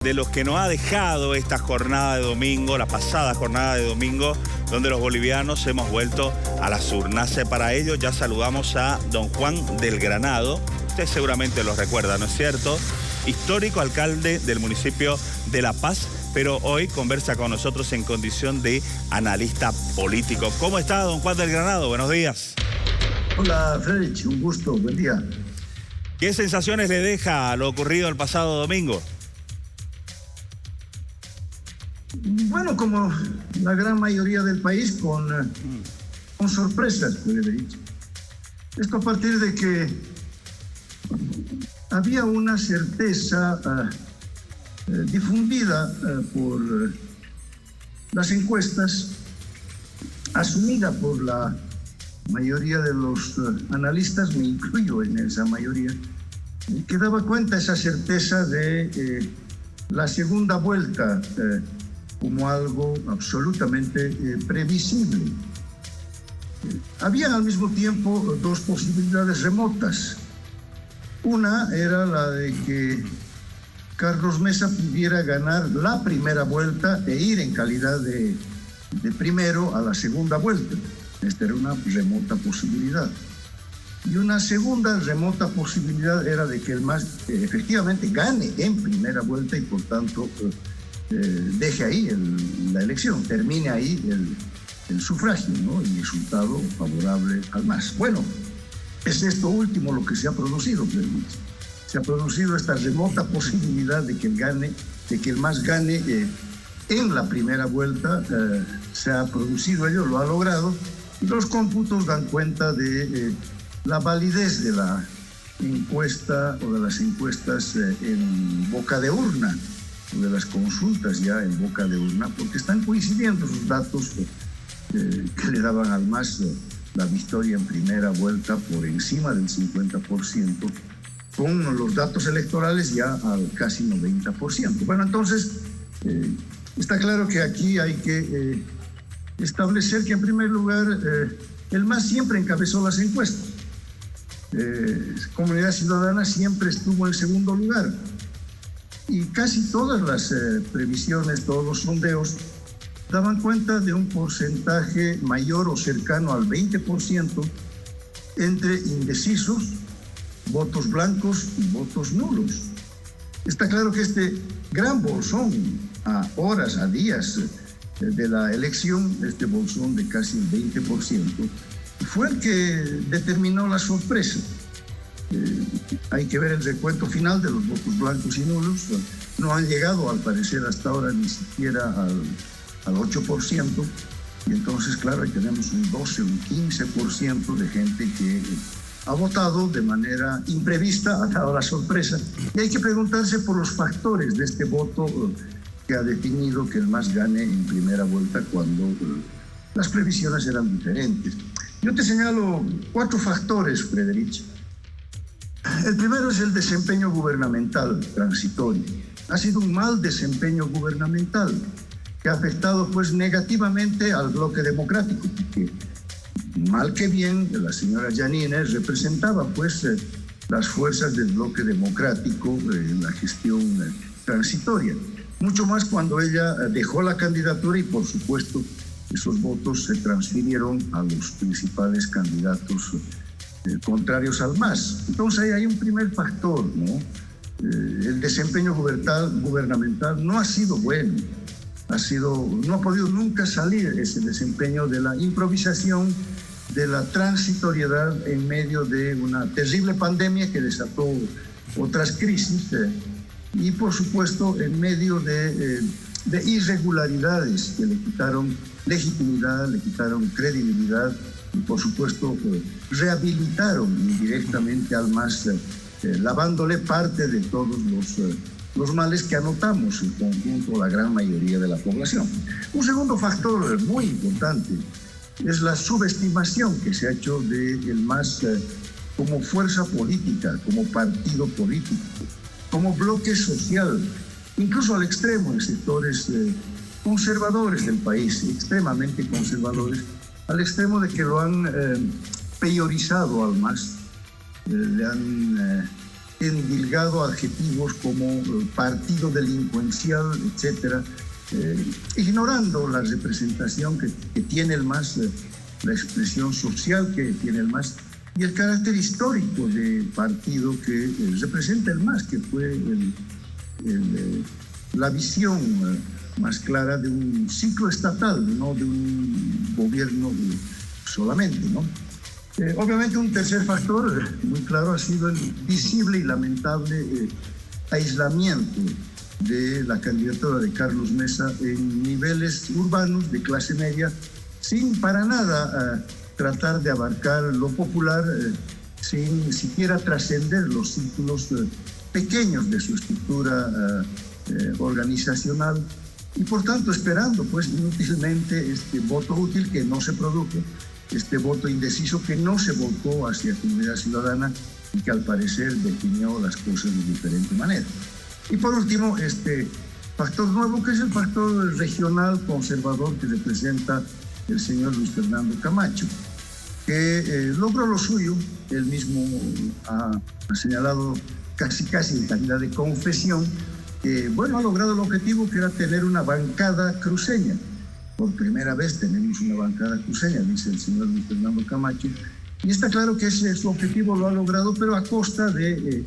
de los que nos ha dejado esta jornada de domingo, la pasada jornada de domingo, donde los bolivianos hemos vuelto a las urnas. Para ello ya saludamos a don Juan del Granado. Usted seguramente lo recuerda, ¿no es cierto? Histórico alcalde del municipio de La Paz, pero hoy conversa con nosotros en condición de analista político. ¿Cómo está don Juan del Granado? Buenos días. Hola, Frederic, un gusto, buen día. ¿Qué sensaciones le deja lo ocurrido el pasado domingo? Bueno, como la gran mayoría del país, con sorpresas, Frederic. Esto a partir de que había una certeza difundida por las encuestas, asumida por la mayoría de los analistas, me incluyo en esa mayoría, que daba cuenta esa certeza de la segunda vuelta como algo absolutamente previsible. Había al mismo tiempo dos posibilidades remotas. Una era la de que Carlos Mesa pudiera ganar la primera vuelta e ir en calidad de primero a la segunda vuelta. Esta era una remota posibilidad. Y una segunda remota posibilidad era de que el MAS efectivamente gane en primera vuelta y por tanto deje ahí la elección, termine ahí el sufragio, ¿no? El resultado favorable al MAS. Bueno, es esto último lo que se ha producido. Se ha producido esta remota posibilidad de que el MAS gane en la primera vuelta. Se ha producido ello, lo ha logrado, y los cómputos dan cuenta de la validez de la encuesta o de las encuestas en boca de urna, o de las consultas ya en boca de urna, porque están coincidiendo sus datos que le daban al MAS la victoria en primera vuelta por encima del 50%, con los datos electorales ya al casi 90%. Bueno, entonces está claro que aquí hay que establecer que en primer lugar el MAS siempre encabezó las encuestas. Comunidad Ciudadana siempre estuvo en segundo lugar. Y casi todas las previsiones, todos los sondeos, daban cuenta de un porcentaje mayor o cercano al 20% entre indecisos, votos blancos y votos nulos. Está claro que este gran bolsón, a horas, a días de la elección, este bolsón de casi el 20%, fue el que determinó la sorpresa. Hay que ver el recuento final de los votos blancos y nulos. No han llegado, al parecer, hasta ahora ni siquiera al 8%. Y entonces, claro, ahí tenemos un 12, un 15% de gente que ha votado de manera imprevista, ha dado la sorpresa. Y hay que preguntarse por los factores de este voto que ha definido que el MAS gane en primera vuelta cuando las previsiones eran diferentes. Yo te señalo 4 factores, Frederic. El primero es el desempeño gubernamental transitorio. Ha sido un mal desempeño gubernamental que ha afectado pues negativamente al bloque democrático, porque mal que bien la señora Yanine representaba pues las fuerzas del bloque democrático en la gestión transitoria. Mucho más cuando ella dejó la candidatura y por supuesto esos votos se transfirieron a los principales candidatos contrarios al MAS. Entonces ahí hay un primer factor, ¿no? El desempeño gubernamental no ha sido bueno, no ha podido nunca salir ese desempeño de la improvisación, de la transitoriedad en medio de una terrible pandemia que desató otras crisis y por supuesto en medio de irregularidades que le quitaron legitimidad, le quitaron credibilidad y por supuesto rehabilitaron indirectamente al MAS, lavándole parte de todos los males que anotamos en conjunto la gran mayoría de la población. Un segundo factor muy importante es la subestimación que se ha hecho del MAS como fuerza política, como partido político, como bloque social, incluso al extremo en sectores conservadores del país, extremadamente conservadores, al extremo de que lo han priorizado al MAS, le han endilgado adjetivos como partido delincuencial, etcétera, ignorando la representación que tiene el MAS, la expresión social que tiene el MAS y el carácter histórico de partido que representa el MAS, que fue la visión más clara de un ciclo estatal, no de un gobierno solamente, ¿no? Obviamente un tercer factor muy claro ha sido el visible y lamentable aislamiento de la candidatura de Carlos Mesa en niveles urbanos de clase media, sin para nada tratar de abarcar lo popular, sin siquiera trascender los círculos pequeños de su estructura organizacional, y por tanto esperando pues inútilmente este voto útil que no se produjo, este voto indeciso que no se volcó hacia Comunidad Ciudadana y que al parecer definió las cosas de diferente manera. Y por último, este factor nuevo, que es el factor regional conservador que representa el señor Luis Fernando Camacho, que logró lo suyo. Él mismo ha señalado casi en calidad de confesión que, bueno, ha logrado el objetivo, que era tener una bancada cruceña. Por primera vez tenemos una bancada cruceña, dice el señor Luis Fernando Camacho, y está claro que ese su objetivo lo ha logrado, pero a costa de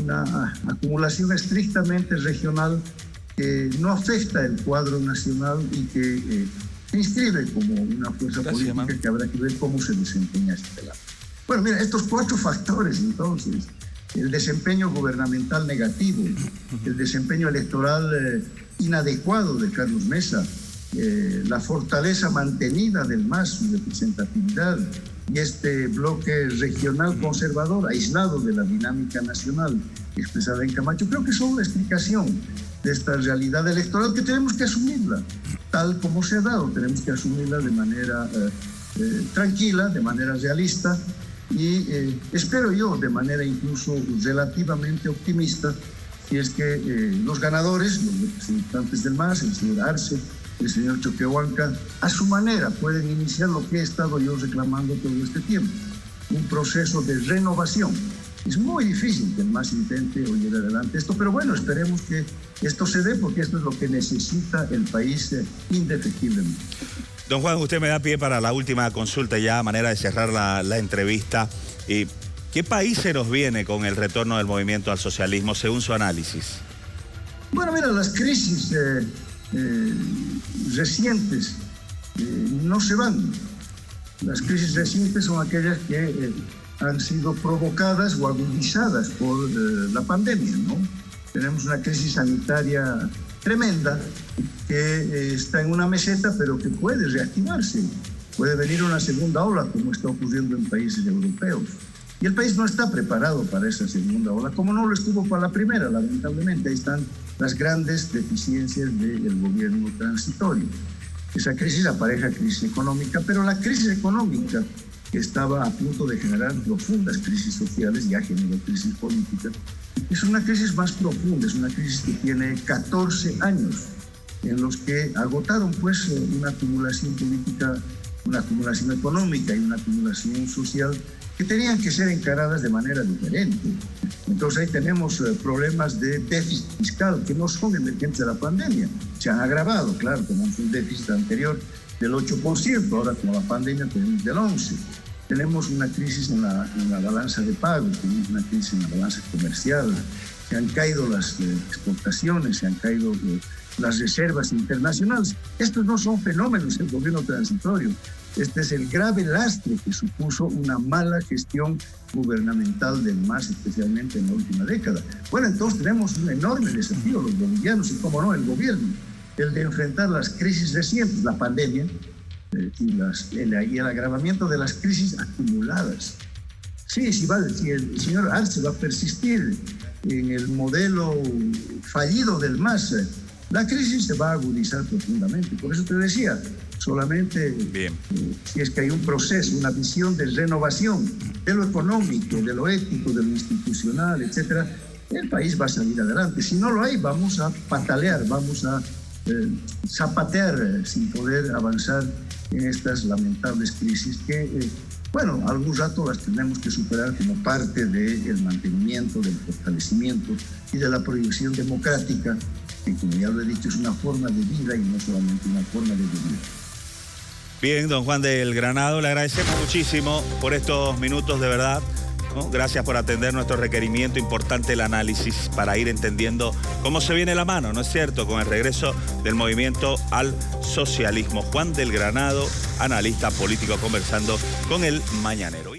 una acumulación estrictamente regional que no afecta el cuadro nacional y que se inscribe como una fuerza política que habrá que ver cómo se desempeña este lado. Bueno, mira, estos cuatro factores, entonces, el desempeño gubernamental negativo, el desempeño electoral inadecuado de Carlos Mesa, la fortaleza mantenida del MAS, su representatividad, y este bloque regional conservador, aislado de la dinámica nacional expresada en Camacho, creo que son la explicación de esta realidad electoral que tenemos que asumirla tal como se ha dado. Tenemos que asumirla de manera tranquila, de manera realista y espero yo de manera incluso relativamente optimista, si es que los ganadores, los representantes del MAS, el señor Arce, el señor Choquehuanca, a su manera pueden iniciar lo que he estado yo reclamando todo este tiempo, un proceso de renovación. Es muy difícil que el MAS intente o lleve adelante esto, pero bueno, esperemos que esto se dé, porque esto es lo que necesita el país indefectiblemente. Don Juan, usted me da pie para la última consulta ya, a manera de cerrar la entrevista. ¿Qué país se nos viene con el retorno del movimiento al socialismo, según su análisis? Bueno, mira, las crisis recientes no se van. Las crisis recientes son aquellas que han sido provocadas o agudizadas por la pandemia, ¿no? Tenemos una crisis sanitaria tremenda que está en una meseta, pero que puede reactivarse. Puede venir una segunda ola, como está ocurriendo en países europeos. Y el país no está preparado para esa segunda ola, como no lo estuvo para la primera, lamentablemente. Ahí están las grandes deficiencias del gobierno transitorio. Esa crisis apareja crisis económica, pero la crisis económica, que estaba a punto de generar profundas crisis sociales, ya generó crisis políticas, es una crisis más profunda, es una crisis que tiene 14 años, en los que agotaron pues una acumulación política, una acumulación económica y una acumulación social que tenían que ser encaradas de manera diferente. Entonces ahí tenemos problemas de déficit fiscal que no son emergentes de la pandemia, se han agravado, claro, tenemos un déficit anterior del 8%, ahora con la pandemia tenemos del 11%. Tenemos una crisis en la balanza de pagos, tenemos una crisis en la balanza comercial, se han caído las exportaciones, se han caído las reservas internacionales. Estos no son fenómenos del gobierno transitorio. Este es el grave lastre que supuso una mala gestión gubernamental del MAS, especialmente en la última década. Bueno, entonces tenemos un enorme desafío los bolivianos y, como no, el gobierno, el de enfrentar las crisis recientes, la pandemia, y el agravamiento de las crisis acumuladas. Sí, si el señor Arce va a persistir en el modelo fallido del MAS, la crisis se va a agudizar profundamente. Por eso te decía, solamente si es que hay un proceso, una visión de renovación de lo económico, de lo ético, de lo institucional, etcétera, el país va a salir adelante. Si no lo hay, vamos a patalear, vamos a zapatear sin poder avanzar en estas lamentables crisis que bueno, algún rato las tenemos que superar como parte del mantenimiento, del fortalecimiento y de la proyección democrática, que como ya lo he dicho es una forma de vida y no solamente una forma de vivir. Bien, don Juan del Granado, le agradecemos muchísimo por estos minutos, de verdad, ¿no? Gracias por atender nuestro requerimiento, importante el análisis para ir entendiendo cómo se viene la mano, ¿no es cierto?, con el regreso del movimiento al socialismo. Juan del Granado, analista político, conversando con El Mañanero.